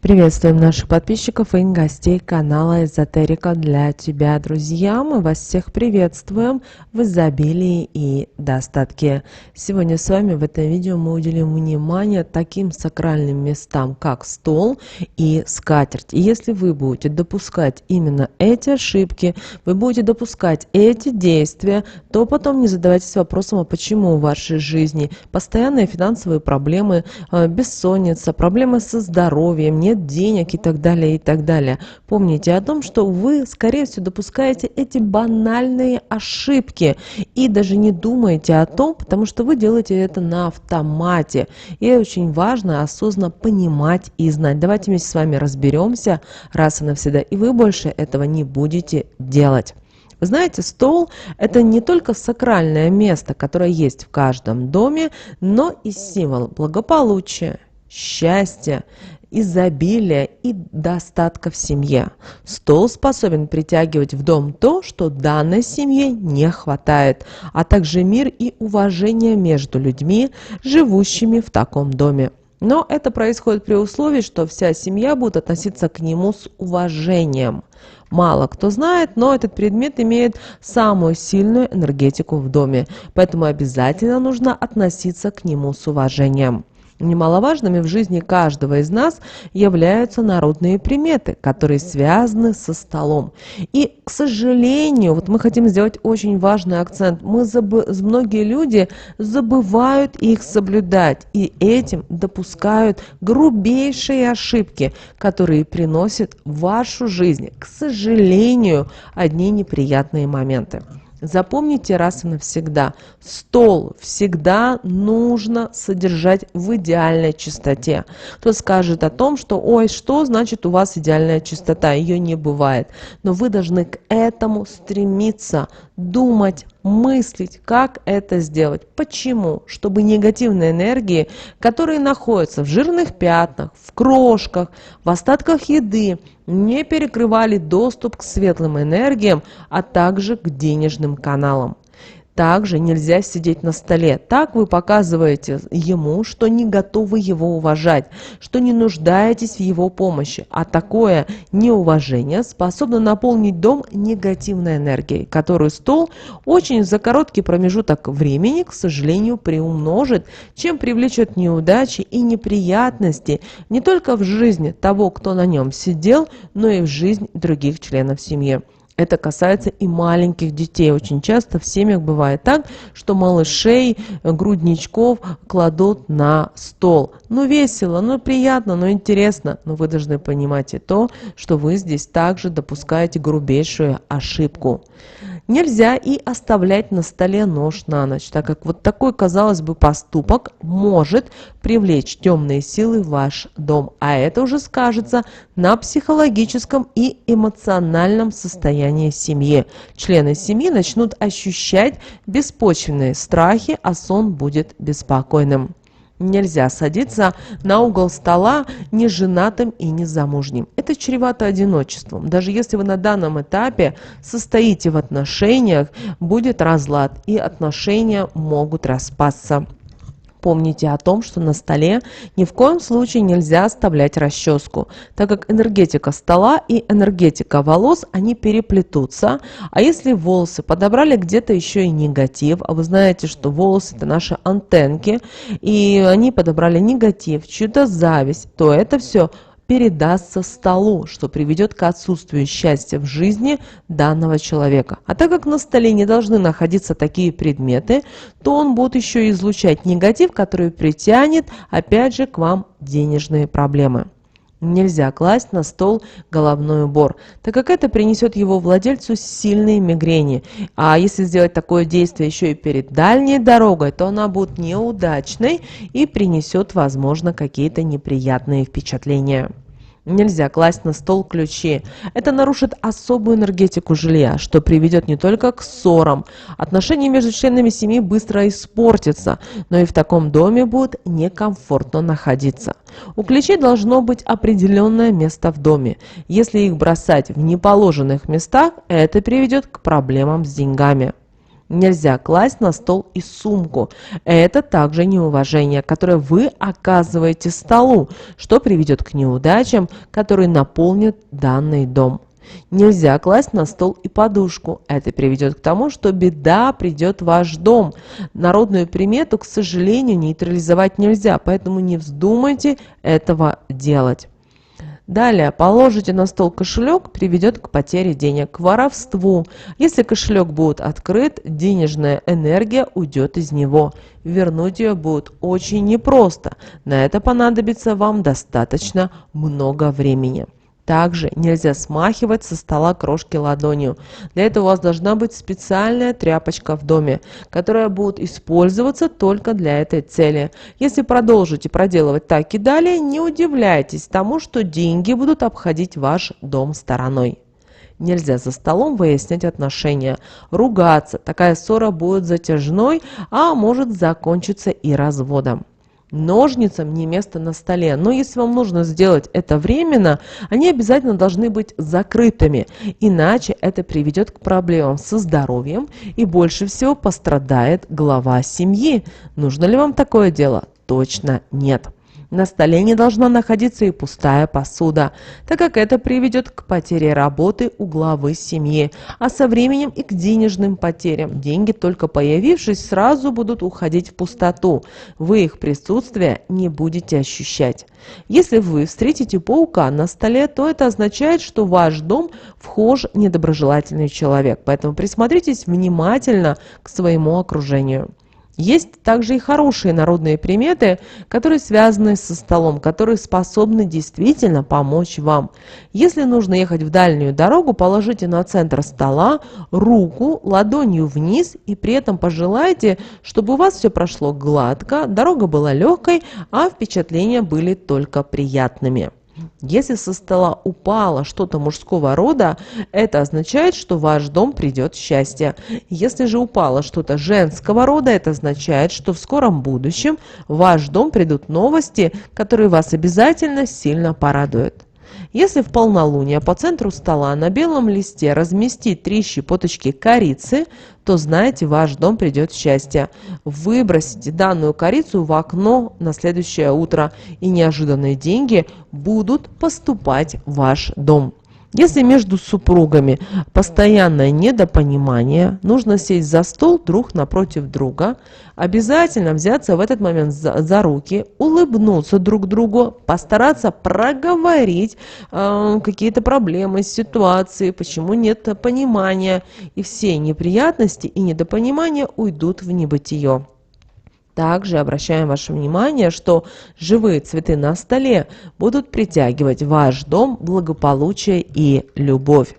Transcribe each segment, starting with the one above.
Приветствуем наших подписчиков и гостей канала Эзотерика для тебя, друзья. Мы вас всех приветствуем в изобилии и достатке. Сегодня с вами в этом видео мы уделим внимание таким сакральным местам, как стол и скатерть. И если вы будете допускать именно эти ошибки, вы будете допускать эти действия, то потом не задавайтесь вопросом, а почему в вашей жизни постоянные финансовые проблемы, бессонница, проблемы со здоровьем, нет денег и так далее, и так далее. Помните о том, что вы, скорее всего, допускаете эти банальные ошибки и даже не думаете о том, потому что вы делаете это на автомате. И очень важно осознанно понимать и знать. Давайте вместе с вами разберемся раз и навсегда, и вы больше этого не будете делать. Вы знаете, стол – это не только сакральное место, которое есть в каждом доме, но и символ благополучия, счастья, изобилия и достатка в семье. Стол способен притягивать в дом то, что данной семье не хватает, а также мир и уважение между людьми, живущими в таком доме. Но это происходит при условии, что вся семья будет относиться к нему с уважением. Мало кто знает, но этот предмет имеет самую сильную энергетику в доме, поэтому обязательно нужно относиться к нему с уважением. Немаловажными в жизни каждого из нас являются народные приметы, которые связаны со столом. И, к сожалению, вот мы хотим сделать очень важный акцент. Многие люди забывают их соблюдать и этим допускают грубейшие ошибки, которые приносят в вашу жизнь, к сожалению, одни неприятные моменты. Запомните раз и навсегда, стол всегда нужно содержать в идеальной чистоте. Кто скажет о том, что «Ой, что значит у вас идеальная чистота?» Ее не бывает. Но вы должны к этому стремиться, думать, мыслить, как это сделать. Почему? Чтобы негативные энергии, которые находятся в жирных пятнах, в крошках, в остатках еды, не перекрывали доступ к светлым энергиям, а также к денежным каналам. Также нельзя сидеть на столе. Так вы показываете ему, что не готовы его уважать, что не нуждаетесь в его помощи. А такое неуважение способно наполнить дом негативной энергией, которую стол очень за короткий промежуток времени, к сожалению, приумножит, чем привлечет неудачи и неприятности не только в жизни того, кто на нем сидел, но и в жизнь других членов семьи. Это касается и маленьких детей. Очень часто в семьях бывает так, что малышей, грудничков кладут на стол. Ну весело, ну приятно, ну интересно. Но вы должны понимать и то, что вы здесь также допускаете грубейшую ошибку. Нельзя и оставлять на столе нож на ночь, так как вот такой, казалось бы, поступок может привлечь темные силы в ваш дом, а это уже скажется на психологическом и эмоциональном состоянии семьи. Члены семьи начнут ощущать беспочвенные страхи, а сон будет беспокойным. Нельзя садиться на угол стола неженатым и незамужним. Это чревато одиночеством. Даже если вы на данном этапе состоите в отношениях, будет разлад, и отношения могут распасться. Помните о том, что на столе ни в коем случае нельзя оставлять расческу, так как энергетика стола и энергетика волос, они переплетутся. А если волосы подобрали где-то еще и негатив, а вы знаете, что волосы это наши антенки, и они подобрали негатив, чью-то зависть, то это все передастся столу, что приведет к отсутствию счастья в жизни данного человека. А так как на столе не должны находиться такие предметы, то он будет еще излучать негатив, который притянет, опять же, к вам денежные проблемы. Нельзя класть на стол головной убор, так как это принесет его владельцу сильные мигрени. А если сделать такое действие еще и перед дальней дорогой, то она будет неудачной и принесет, возможно, какие-то неприятные впечатления. Нельзя класть на стол ключи. Это нарушит особую энергетику жилья, что приведет не только к ссорам. Отношения между членами семьи быстро испортятся, но и в таком доме будет некомфортно находиться. У ключей должно быть определенное место в доме. Если их бросать в неположенных местах, это приведет к проблемам с деньгами. Нельзя класть на стол и сумку. Это также неуважение, которое вы оказываете столу, что приведет к неудачам, которые наполнят данный дом. Нельзя класть на стол и подушку. Это приведет к тому, что беда придет в ваш дом. Народную примету, к сожалению, нейтрализовать нельзя, поэтому не вздумайте этого делать. Далее, положите на стол кошелек, приведет к потере денег, к воровству. Если кошелек будет открыт, денежная энергия уйдет из него. Вернуть ее будет очень непросто. На это понадобится вам достаточно много времени. Также нельзя смахивать со стола крошки ладонью. Для этого у вас должна быть специальная тряпочка в доме, которая будет использоваться только для этой цели. Если продолжите проделывать так и далее, не удивляйтесь тому, что деньги будут обходить ваш дом стороной. Нельзя за столом выяснять отношения, ругаться. Такая ссора будет затяжной, а может закончиться и разводом. Ножницам не место на столе, но если вам нужно сделать это временно, они обязательно должны быть закрытыми, иначе это приведет к проблемам со здоровьем и больше всего пострадает глава семьи. Нужно ли вам такое дело? Точно нет. На столе не должна находиться и пустая посуда, так как это приведет к потере работы у главы семьи, а со временем и к денежным потерям. Деньги, только появившись, сразу будут уходить в пустоту. Вы их присутствие не будете ощущать. Если вы встретите паука на столе, то это означает, что в ваш дом вхож недоброжелательный человек. Поэтому присмотритесь внимательно к своему окружению. Есть также и хорошие народные приметы, которые связаны со столом, которые способны действительно помочь вам. Если нужно ехать в дальнюю дорогу, положите на центр стола руку ладонью вниз и при этом пожелайте, чтобы у вас все прошло гладко, дорога была легкой, а впечатления были только приятными. Если со стола упало что-то мужского рода, это означает, что в ваш дом придет счастье. Если же упало что-то женского рода, это означает, что в скором будущем в ваш дом придут новости, которые вас обязательно сильно порадуют. Если в полнолуние по центру стола на белом листе разместить 3 щепоточки корицы, то знаете, в ваш дом придет счастье. Выбросите данную корицу в окно на следующее утро, и неожиданные деньги будут поступать в ваш дом. Если между супругами постоянное недопонимание, нужно сесть за стол друг напротив друга, обязательно взяться в этот момент за руки, улыбнуться друг другу, постараться проговорить какие-то проблемы, ситуации, почему нет понимания, и все неприятности и недопонимания уйдут в небытие. Также обращаем ваше внимание, что живые цветы на столе будут притягивать в ваш дом благополучие и любовь.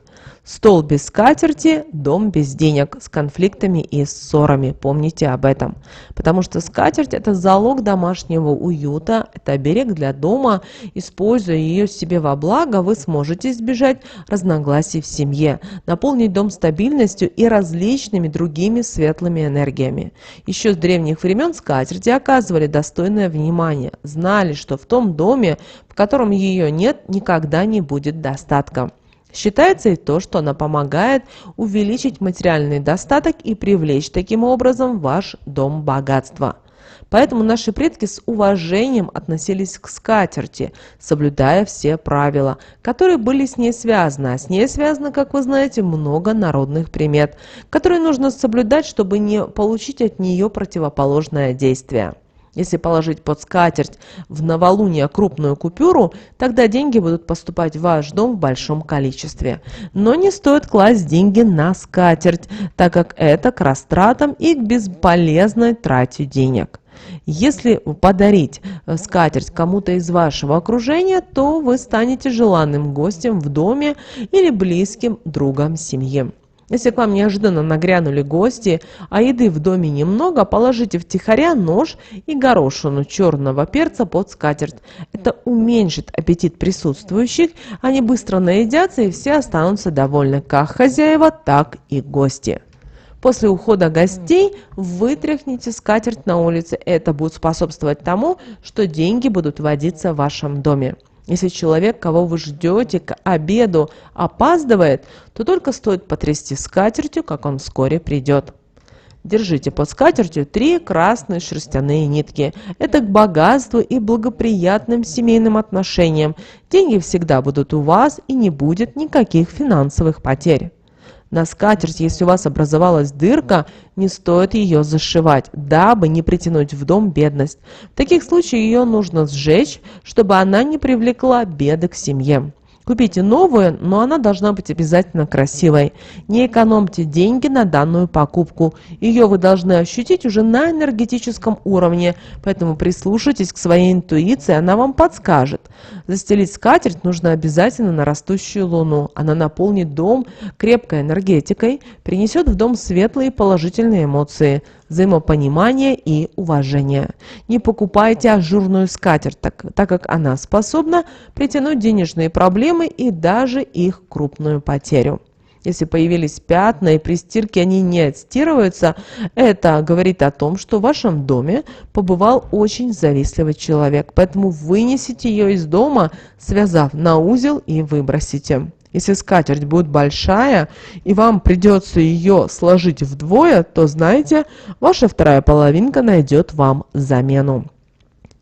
Стол без скатерти, дом без денег, с конфликтами и ссорами. Помните об этом. Потому что скатерть – это залог домашнего уюта, это оберег для дома. Используя ее себе во благо, вы сможете избежать разногласий в семье, наполнить дом стабильностью и различными другими светлыми энергиями. Еще с древних времен скатерти оказывали достойное внимание, знали, что в том доме, в котором ее нет, никогда не будет достатка. Считается и то, что она помогает увеличить материальный достаток и привлечь таким образом в ваш дом богатства. Поэтому наши предки с уважением относились к скатерти, соблюдая все правила, которые были с ней связаны. А с ней связано, как вы знаете, много народных примет, которые нужно соблюдать, чтобы не получить от нее противоположное действие. Если положить под скатерть в новолуние крупную купюру, тогда деньги будут поступать в ваш дом в большом количестве. Но не стоит класть деньги на скатерть, так как это к растратам и к бесполезной трате денег. Если подарить скатерть кому-то из вашего окружения, то вы станете желанным гостем в доме или близким другом семьи. Если к вам неожиданно нагрянули гости, а еды в доме немного, положите втихаря нож и горошину черного перца под скатерть. Это уменьшит аппетит присутствующих, они быстро наедятся и все останутся довольны, как хозяева, так и гости. После ухода гостей вытряхните скатерть на улице. Это будет способствовать тому, что деньги будут водиться в вашем доме. Если человек, кого вы ждете к обеду, опаздывает, то только стоит потрясти скатертью, как он вскоре придет. Держите под скатертью 3 красные шерстяные нитки. Это к богатству и благоприятным семейным отношениям. Деньги всегда будут у вас и не будет никаких финансовых потерь. На скатерть, если у вас образовалась дырка, не стоит ее зашивать, дабы не притянуть в дом бедность. В таких случаях ее нужно сжечь, чтобы она не привлекла беды к семье. Купите новую, но она должна быть обязательно красивой. Не экономьте деньги на данную покупку. Ее вы должны ощутить уже на энергетическом уровне, поэтому прислушайтесь к своей интуиции, она вам подскажет. Застелить скатерть нужно обязательно на растущую луну. Она наполнит дом крепкой энергетикой, принесет в дом светлые и положительные эмоции, взаимопонимание и уважение. Не покупайте ажурную скатерть, так как она способна притянуть денежные проблемы и даже их крупную потерю. Если появились пятна и при стирке они не отстирываются, это говорит о том, что в вашем доме побывал очень завистливый человек. Поэтому вынесите ее из дома, связав на узел, и выбросите. Если скатерть будет большая и вам придется ее сложить вдвое, то знайте, ваша вторая половинка найдет вам замену.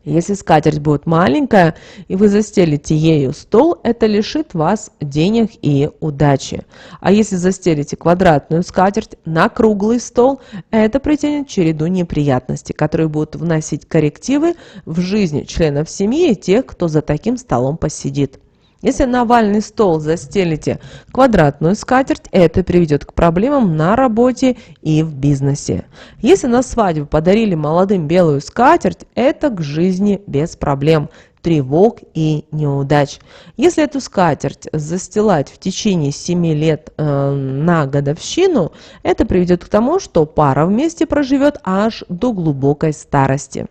Если скатерть будет маленькая и вы застелите ею стол, это лишит вас денег и удачи. А если застелите квадратную скатерть на круглый стол, это притянет череду неприятностей, которые будут вносить коррективы в жизнь членов семьи и тех, кто за таким столом посидит. Если на овальный стол застелите квадратную скатерть, это приведет к проблемам на работе и в бизнесе. Если на свадьбу подарили молодым белую скатерть, это к жизни без проблем, тревог и неудач. Если эту скатерть застилать в течение 7 лет на годовщину, это приведет к тому, что пара вместе проживет аж до глубокой старости.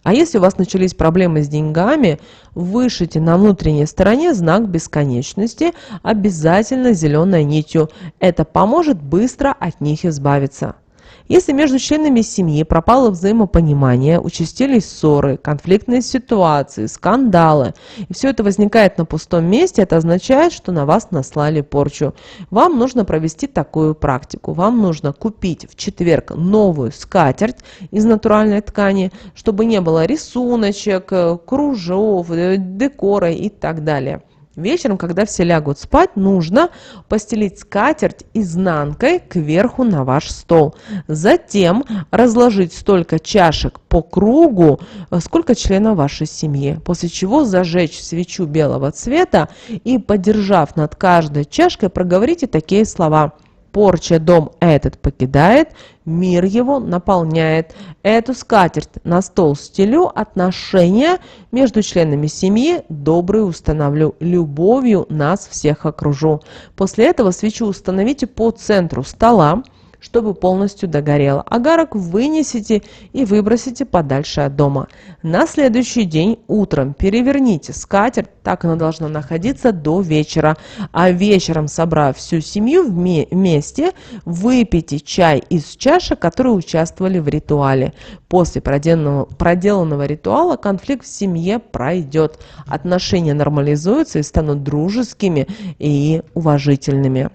А если у вас начались проблемы с деньгами, вышите на внутренней стороне знак бесконечности обязательно зеленой нитью. Это поможет быстро от них избавиться. Если между членами семьи пропало взаимопонимание, участились ссоры, конфликтные ситуации, скандалы, и все это возникает на пустом месте, это означает, что на вас наслали порчу. Вам нужно провести такую практику. Вам нужно купить в четверг новую скатерть из натуральной ткани, чтобы не было рисуночек, кружев, декора и так далее. Вечером, когда все лягут спать, нужно постелить скатерть изнанкой кверху на ваш стол. Затем разложить столько чашек по кругу, сколько членов вашей семьи. После чего зажечь свечу белого цвета и, подержав над каждой чашкой, проговорите такие слова: «Порча дом этот покидает, мир его наполняет. Эту скатерть на стол стелю, отношения между членами семьи добрые установлю, любовью нас всех окружу». После этого свечу установите по центру стола, чтобы полностью догорело. Агарок вынесите и выбросите подальше от дома. На следующий день утром переверните скатерть, так она должна находиться до вечера. А вечером, собрав всю семью вместе, выпейте чай из чашек, которые участвовали в ритуале. После проделанного ритуала конфликт в семье пройдет. Отношения нормализуются и станут дружескими и уважительными.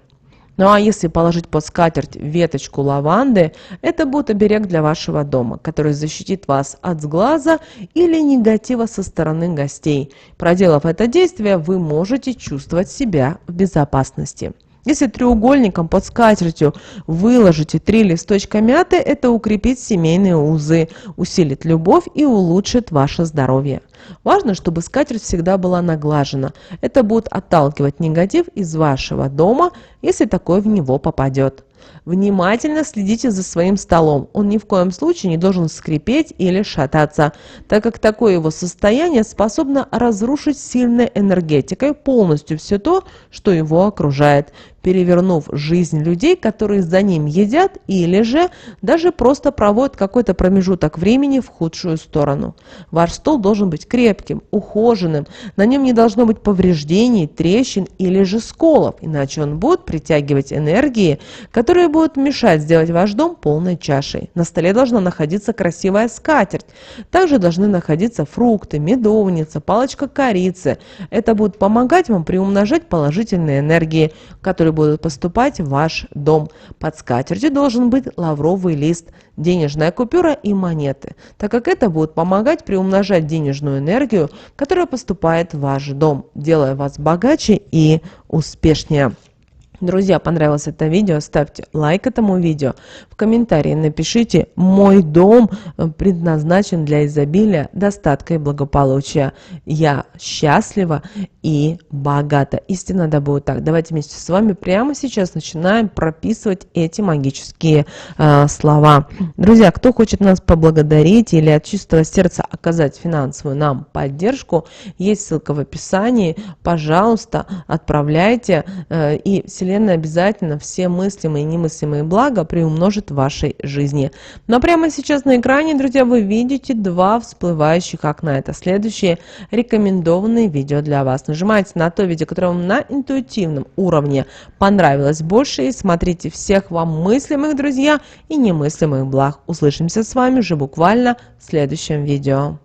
Ну а если положить под скатерть веточку лаванды, это будет оберег для вашего дома, который защитит вас от сглаза или негатива со стороны гостей. Проделав это действие, вы можете чувствовать себя в безопасности. Если треугольником под скатертью выложите 3 листочка мяты, это укрепит семейные узы, усилит любовь и улучшит ваше здоровье. Важно, чтобы скатерть всегда была наглажена. Это будет отталкивать негатив из вашего дома, если такой в него попадет. Внимательно следите за своим столом. Он ни в коем случае не должен скрипеть или шататься, так как такое его состояние способно разрушить сильной энергетикой полностью все то, что его окружает, перевернув жизнь людей, которые за ним едят или же даже просто проводят какой-то промежуток времени в худшую сторону. Ваш стол должен быть крепким, ухоженным, на нем не должно быть повреждений, трещин или же сколов, иначе он будет притягивать энергии, которые будут мешать сделать ваш дом полной чашей. На столе должна находиться красивая скатерть. Также должны находиться фрукты, медовница, палочка корицы. Это будет помогать вам приумножать положительные энергии, которые будут поступать в ваш дом. Под скатертью должен быть лавровый лист, денежная купюра и монеты, так как это будет помогать приумножать денежную энергию, которая поступает в ваш дом, делая вас богаче и успешнее. Друзья, понравилось это видео, ставьте лайк этому видео. В комментарии напишите: мой дом предназначен для изобилия, достатка и благополучия. Я счастлива и богата. Истинно да будет так. Давайте вместе с вами прямо сейчас начинаем прописывать эти магические слова. Друзья, кто хочет нас поблагодарить или от чистого сердца оказать финансовую нам поддержку, есть ссылка в описании. Пожалуйста, отправляйте, и Вселенная обязательно все мыслимые и немыслимые блага приумножит в вашей жизни. Но прямо сейчас на экране, друзья, вы видите 2 всплывающих окна. Это следующие рекомендованные видео для вас. Нажимайте на то видео, которое вам на интуитивном уровне понравилось больше, и смотрите всех вам мыслимых, друзья, и немыслимых благ. Услышимся с вами уже буквально в следующем видео.